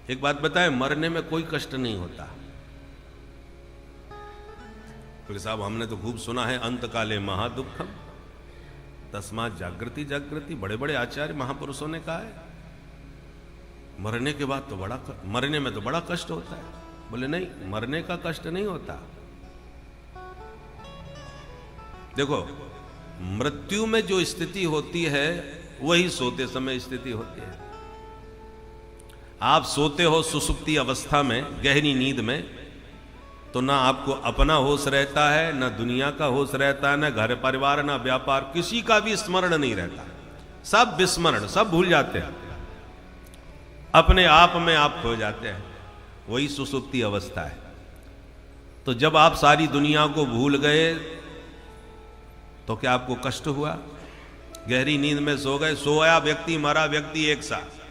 एक बात बताएं, मरने में कोई कष्ट नहीं होता। क्योंकि साहब हमने तो खूब सुना है, अंत काले महादुखम तस्मात् जागृति जागृति, बड़े बड़े आचार्य महापुरुषों ने कहा है मरने के बाद तो मरने में तो बड़ा कष्ट होता है। बोले नहीं, मरने का कष्ट नहीं होता। देखो, मृत्यु में जो स्थिति होती है वही सोते समय स्थिति होती है। आप सोते हो सुसुप्ति अवस्था में, गहरी नींद में, तो ना आपको अपना होश रहता है, ना दुनिया का होश रहता है, ना घर परिवार, ना व्यापार, किसी का भी स्मरण नहीं रहता। सब विस्मरण, सब भूल जाते हैं, अपने आप में आप खो जाते हैं। वही सुसुप्ति अवस्था है। तो जब आप सारी दुनिया को भूल गए तो क्या आपको कष्ट हुआ? गहरी नींद में सो गए, सोया व्यक्ति मरा व्यक्ति एक साथ।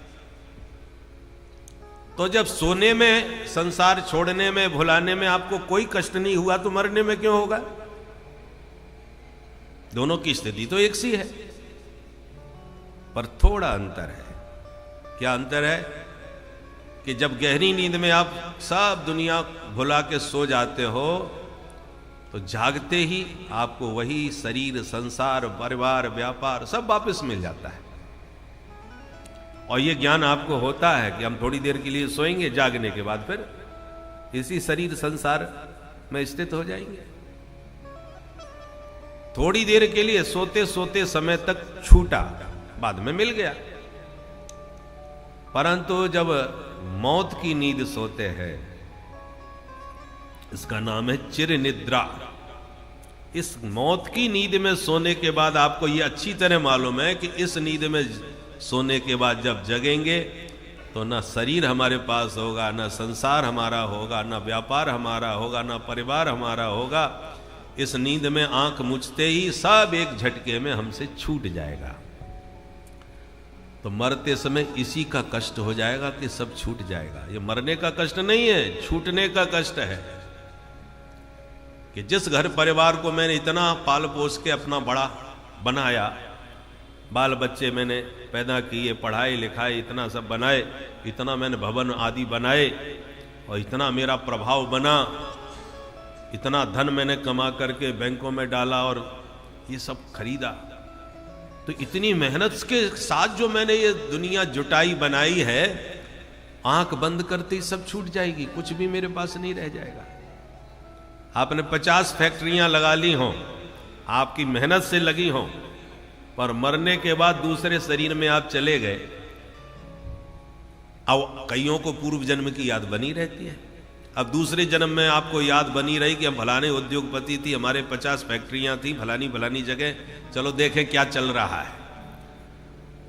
तो जब सोने में, संसार छोड़ने में, भुलाने में आपको कोई कष्ट नहीं हुआ तो मरने में क्यों होगा? दोनों की स्थिति तो एक सी है, पर थोड़ा अंतर है। क्या अंतर है? कि जब गहरी नींद में आप सब दुनिया भुला के सो जाते हो तो जागते ही आपको वही शरीर, संसार, परिवार, व्यापार सब वापस मिल जाता है। और ये ज्ञान आपको होता है कि हम थोड़ी देर के लिए सोएंगे, जागने के बाद फिर इसी शरीर संसार में स्थित हो जाएंगे। थोड़ी देर के लिए सोते सोते समय तक छूटा, बाद में मिल गया। परंतु जब मौत की नींद सोते हैं, इसका नाम है चिर निद्रा। इस मौत की नींद में सोने के बाद आपको यह अच्छी तरह मालूम है कि इस नींद में सोने के बाद जब जगेंगे तो ना शरीर हमारे पास होगा, ना संसार हमारा होगा, ना व्यापार हमारा होगा, ना परिवार हमारा होगा। इस नींद में आंख मुझते ही सब एक झटके में हमसे छूट जाएगा। तो मरते समय इसी का कष्ट हो जाएगा कि सब छूट जाएगा। ये मरने का कष्ट नहीं है, छूटने का कष्ट है। कि जिस घर परिवार को मैंने इतना पाल पोस के अपना बड़ा बनाया, बाल बच्चे मैंने पैदा किए, पढ़ाई लिखाई इतना सब बनाए, इतना मैंने भवन आदि बनाए, और इतना मेरा प्रभाव बना, इतना धन मैंने कमा करके बैंकों में डाला और ये सब खरीदा, तो इतनी मेहनत के साथ जो मैंने ये दुनिया जुटाई बनाई है, आंख बंद करते ही सब छूट जाएगी, कुछ भी मेरे पास नहीं रह जाएगा। आपने 50 फैक्ट्रियां लगा ली हों, आपकी मेहनत से लगी हों, पर मरने के बाद दूसरे शरीर में आप चले गए। अब कईयों को पूर्व जन्म की याद बनी रहती है। अब दूसरे जन्म में आपको याद बनी रही कि हम फलाने उद्योगपति थी, हमारे 50 फैक्ट्रियां थी फलानी फलानी जगह, चलो देखें क्या चल रहा है।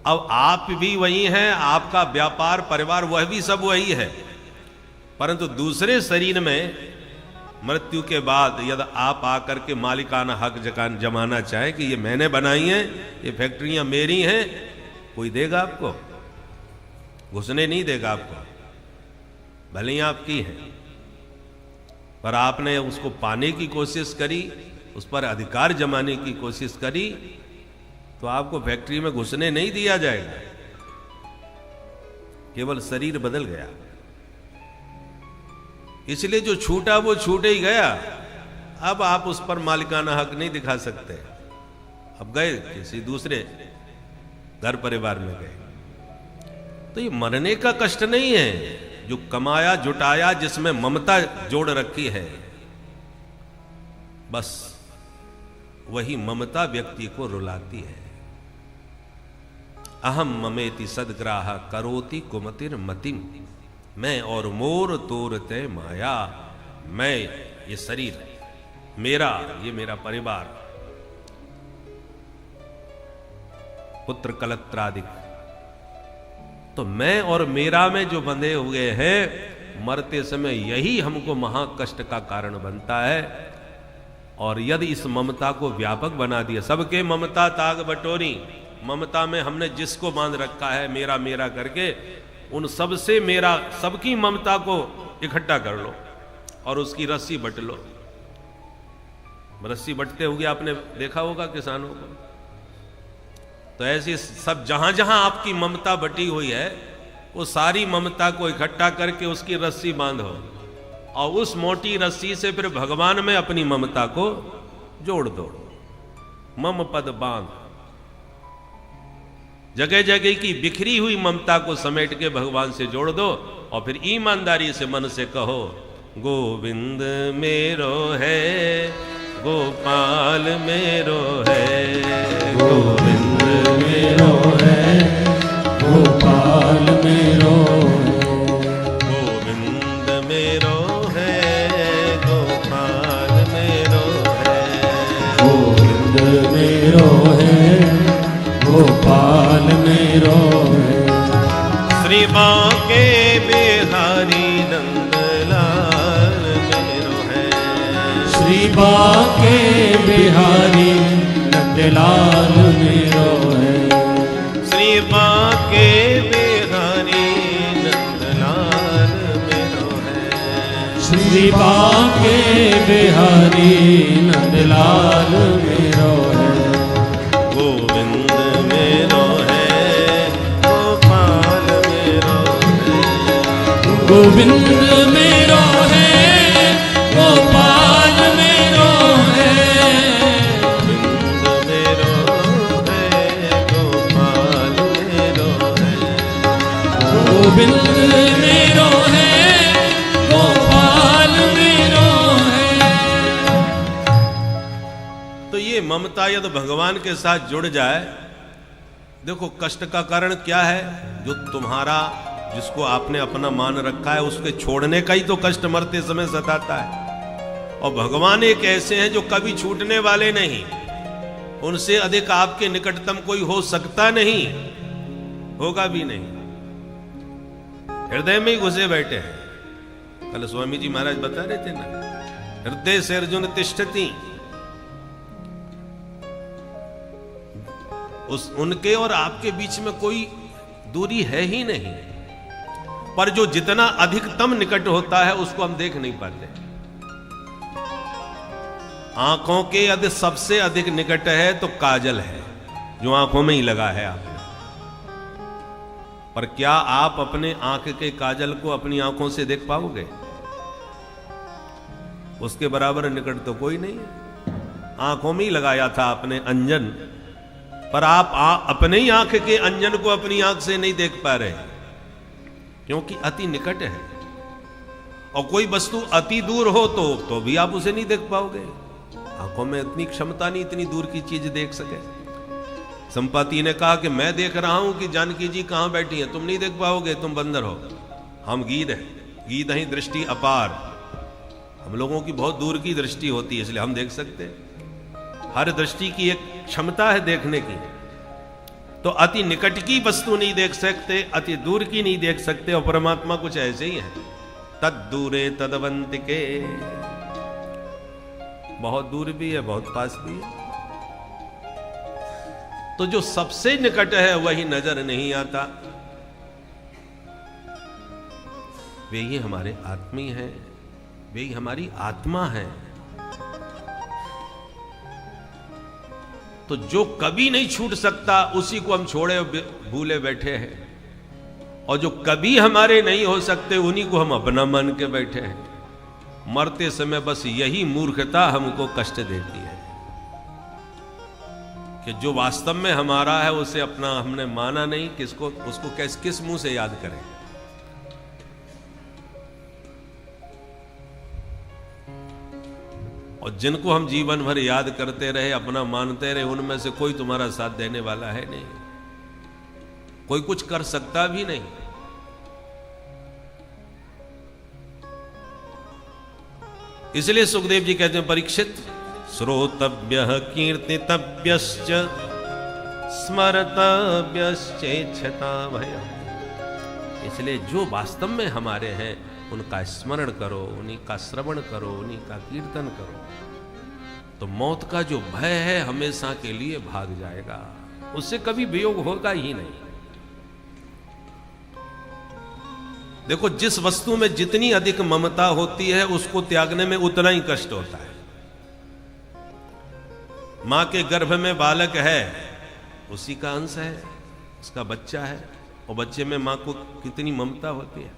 अब आप भी वही हैं, आपका व्यापार, परिवार, वह भी सब वही है, परंतु दूसरे शरीर में मृत्यु के बाद यदि आप आकर के मालिकाना हक जमाना चाहे कि ये मैंने बनाई हैं, ये फैक्ट्रियां मेरी हैं, कोई देगा आपको? घुसने नहीं देगा आपको, भले ही आपकी हैं, पर आपने उसको पाने की कोशिश करी, उस पर अधिकार जमाने की कोशिश करी, तो आपको फैक्ट्री में घुसने नहीं दिया जाएगा। केवल शरीर बदल गया, इसलिए जो छूटा वो छूटे ही गया। अब आप उस पर मालिकाना हक नहीं दिखा सकते। अब गए किसी दूसरे घर परिवार में गए। तो ये मरने का कष्ट नहीं है, जो कमाया जुटाया, जिसमें ममता जोड़ रखी है, बस वही ममता व्यक्ति को रुलाती है। अहम ममेति सदग्राह करोति कुमतिर मतिम, मैं और मोर तोर तय माया। मैं, ये शरीर मेरा, ये मेरा परिवार, पुत्र कलत्रादिक, तो मैं और मेरा में जो बंधे हुए हैं, मरते समय यही हमको महाकष्ट का कारण बनता है। और यदि इस ममता को व्यापक बना दिया, सबके ममता ताग बटोरी, ममता में हमने जिसको बांध रखा है मेरा मेरा करके, उन सबसे मेरा, सबकी ममता को इकट्ठा कर लो और उसकी रस्सी बट लो। रस्सी बटते हुए आपने देखा होगा किसानों को। तो ऐसी सब जहां जहां आपकी ममता बटी हुई है, वो सारी ममता को इकट्ठा करके उसकी रस्सी बांधो और उस मोटी रस्सी से फिर भगवान में अपनी ममता को जोड़ दो। मम पद बांध, जगह जगह की बिखरी हुई ममता को समेट के भगवान से जोड़ दो और फिर ईमानदारी से मन से कहो, गोविंद मेरो है, गोपाल मेरो है, गोविंद मेरो है, गोपाल मेरो है, गोविंद मेरो है, गोपाल मेरो है, गोविंद मेरो है, गोपाल मेरो है। श्री बांके बिहारी नंदलाल मेरो है, श्री बांके बिहारी नंदलाल मेरो है, श्री बांके बिहारी नंदलाल मेरो है, श्री बांके बिहारी नंदलाल मेरो है, गोविंद मेरो है, गोपाल मेरो है, गोविंद मेरो है, गोपाल मेरो है, गोविंद मेरो है, गोपाल मेरो है। गोविंद मेरो है, गोपाल मेरो है। तो ये ममता यदि भगवान के साथ जुड़ जाए, देखो कष्ट का कारण क्या है? जो तुम्हारा, जिसको आपने अपना मान रखा है, उसके छोड़ने का ही तो कष्ट मरते समय सताता है। और भगवान एक ऐसे हैं जो कभी छूटने वाले नहीं, उनसे अधिक आपके निकटतम कोई हो सकता नहीं, होगा भी नहीं, हृदय में ही घुसे बैठे हैं। कल स्वामी जी महाराज बता रहे थे ना, हृदय से अर्जुन तिष्ठति। उनके और आपके बीच में कोई दूरी है ही नहीं, पर जो जितना अधिकतम निकट होता है उसको हम देख नहीं पाते। आंखों के यदि सबसे अधिक निकट है तो काजल है, जो आंखों में ही लगा है आपने। पर क्या आप अपने आंख के काजल को अपनी आंखों से देख पाओगे? उसके बराबर निकट तो कोई नहीं है। आंखों में ही लगाया था आपने अंजन, पर आप अपने ही आंख के अंजन को अपनी आंख से नहीं देख पा रहे, क्योंकि अति निकट है। और कोई वस्तु अति दूर हो तो भी आप उसे नहीं देख पाओगे। आंखों में इतनी क्षमता नहीं इतनी दूर की चीज देख सके। संपाति ने कहा कि मैं देख रहा हूं कि जानकी जी कहां बैठी हैं, तुम नहीं देख पाओगे, तुम बंदर हो, हम गीध हैं। गीध ही दृष्टि अपार, हम लोगों की बहुत दूर की दृष्टि होती है, इसलिए हम देख सकते हैं। हर दृष्टि की एक क्षमता है देखने की। तो अति निकट की वस्तु नहीं देख सकते, अति दूर की नहीं देख सकते, और परमात्मा कुछ ऐसे ही है। तद दूरे तदवंतिके, बहुत दूर भी है बहुत पास भी है। तो जो सबसे निकट है वही नजर नहीं आता। वे ही हमारे आत्मी हैं, वे ही हमारी आत्मा है। तो जो कभी नहीं छूट सकता उसी को हम छोड़े भूले बैठे हैं, और जो कभी हमारे नहीं हो सकते उन्हीं को हम अपना मान के बैठे हैं। मरते समय बस यही मूर्खता हमको कष्ट देती है कि जो वास्तव में हमारा है उसे अपना हमने माना नहीं, किसको उसको किस मुंह से याद करें। और जिनको हम जीवन भर याद करते रहे, अपना मानते रहे, उनमें से कोई तुम्हारा साथ देने वाला है नहीं, कोई कुछ कर सकता भी नहीं। इसलिए सुखदेव जी कहते हैं, परीक्षित श्रोतव्य कीर्तितव्यश्च स्मरतव्यश्चेच्छता भयम्। इसलिए जो वास्तव में हमारे हैं उनका स्मरण करो, उन्हीं का श्रवण करो, उन्हीं का कीर्तन करो, तो मौत का जो भय है हमेशा के लिए भाग जाएगा, उससे कभी वियोग होगा ही नहीं। देखो, जिस वस्तु में जितनी अधिक ममता होती है उसको त्यागने में उतना ही कष्ट होता है। मां के गर्भ में बालक है, उसी का अंश है, उसका बच्चा है, और बच्चे में माँ को कितनी ममता होती है।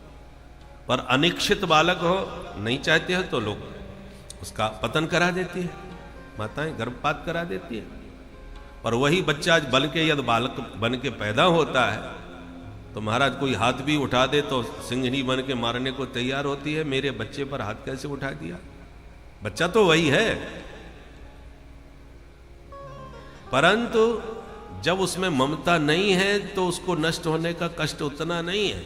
पर अनिक्षित बालक हो, नहीं चाहते हो तो लोग उसका पतन करा देती है, माताएं गर्भपात करा देती है। पर वही बच्चा बन के यदि बालक बन के पैदा होता है तो महाराज कोई हाथ भी उठा दे तो सिंहनी बन के मारने को तैयार होती है। मेरे बच्चे पर हाथ कैसे उठा दिया? बच्चा तो वही है, परंतु जब उसमें ममता नहीं है तो उसको नष्ट होने का कष्ट उतना नहीं है।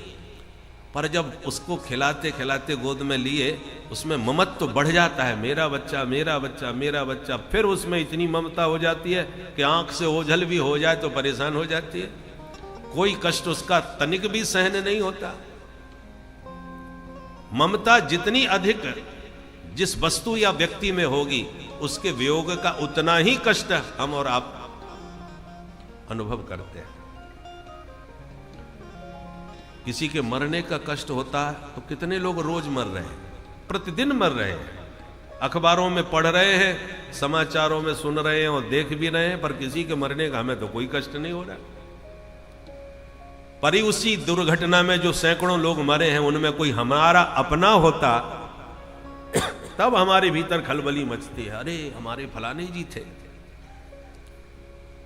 पर जब उसको खिलाते खिलाते गोद में लिए उसमें ममत्व तो बढ़ जाता है, मेरा बच्चा मेरा बच्चा मेरा बच्चा। फिर उसमें इतनी ममता हो जाती है कि आंख से ओझल भी हो जाए तो परेशान हो जाती है, कोई कष्ट उसका तनिक भी सहन नहीं होता। ममता जितनी अधिक जिस वस्तु या व्यक्ति में होगी उसके वियोग का उतना ही कष्ट हम और आप अनुभव करते हैं। किसी के मरने का कष्ट होता है तो कितने लोग रोज मर रहे हैं, प्रतिदिन मर रहे हैं, अखबारों में पढ़ रहे हैं, समाचारों में सुन रहे हैं और देख भी रहे हैं, पर किसी के मरने का हमें तो कोई कष्ट नहीं हो रहा। पर ही उसी दुर्घटना में जो सैकड़ों लोग मरे हैं उनमें कोई हमारा अपना होता तब हमारे भीतर खलबली मचती है, अरे हमारे फलाने जी थे।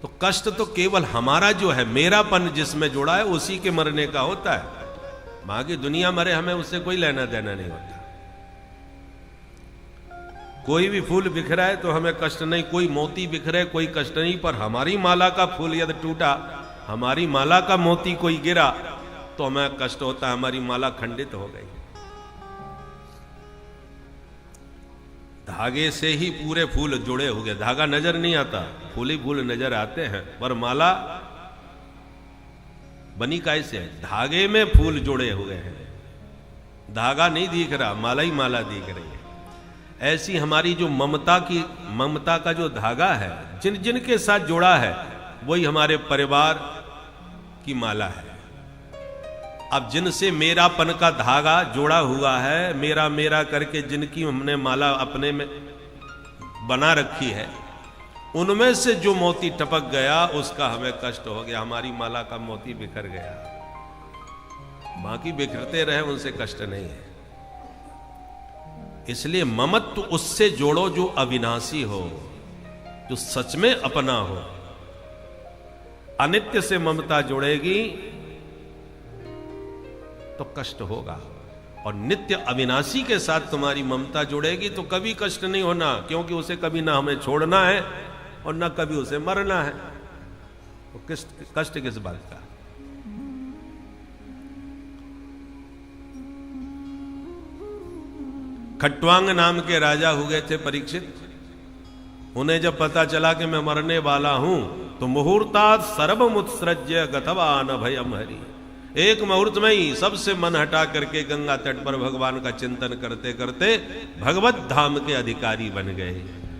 तो कष्ट तो केवल हमारा जो है, मेरापन जिसमें जुड़ा है उसी के मरने का होता है। बाकी दुनिया मरे हमें उससे कोई लेना देना नहीं होता। कोई भी फूल बिखरा है तो हमें कष्ट नहीं, कोई मोती बिखरे कोई कष्ट नहीं, पर हमारी माला का फूल यदि टूटा, हमारी माला का मोती कोई गिरा तो हमें कष्ट होता है, हमारी माला खंडित हो गई। धागे से ही पूरे फूल जुड़े हुए, धागा नजर नहीं आता, फूल ही फूल नजर आते हैं, पर माला बनी कैसे है? धागे में फूल जुड़े हुए हैं, धागा नहीं दिख रहा, माला ही माला दिख रही है। ऐसी हमारी जो ममता का जो धागा है, जिन जिन के साथ जुड़ा है वही हमारे परिवार की माला है। अब जिनसे मेरापन का धागा जोड़ा हुआ है, मेरा मेरा करके जिनकी हमने माला अपने में बना रखी है, उनमें से जो मोती टपक गया उसका हमें कष्ट हो गया, हमारी माला का मोती बिखर गया। बाकी बिखरते रहे उनसे कष्ट नहीं है। इसलिए ममत्व उससे जोड़ो जो अविनाशी हो, जो सच में अपना हो। अनित्य से ममता जुड़ेगी तो कष्ट होगा, और नित्य अविनाशी के साथ तुम्हारी ममता जुड़ेगी तो कभी कष्ट नहीं होना, क्योंकि उसे कभी ना हमें छोड़ना है और ना कभी उसे मरना है। तो कष्ट किस बात का? खट्वांग नाम के राजा हुए थे परीक्षित। उन्हें जब पता चला कि मैं मरने वाला हूं तो मुहूर्तात् सर्वमुत्सृज्य गतवान भयम हरि, एक मुहूर्त में ही सबसे मन हटा करके गंगा तट पर भगवान का चिंतन करते करते भगवत धाम के अधिकारी बन गए।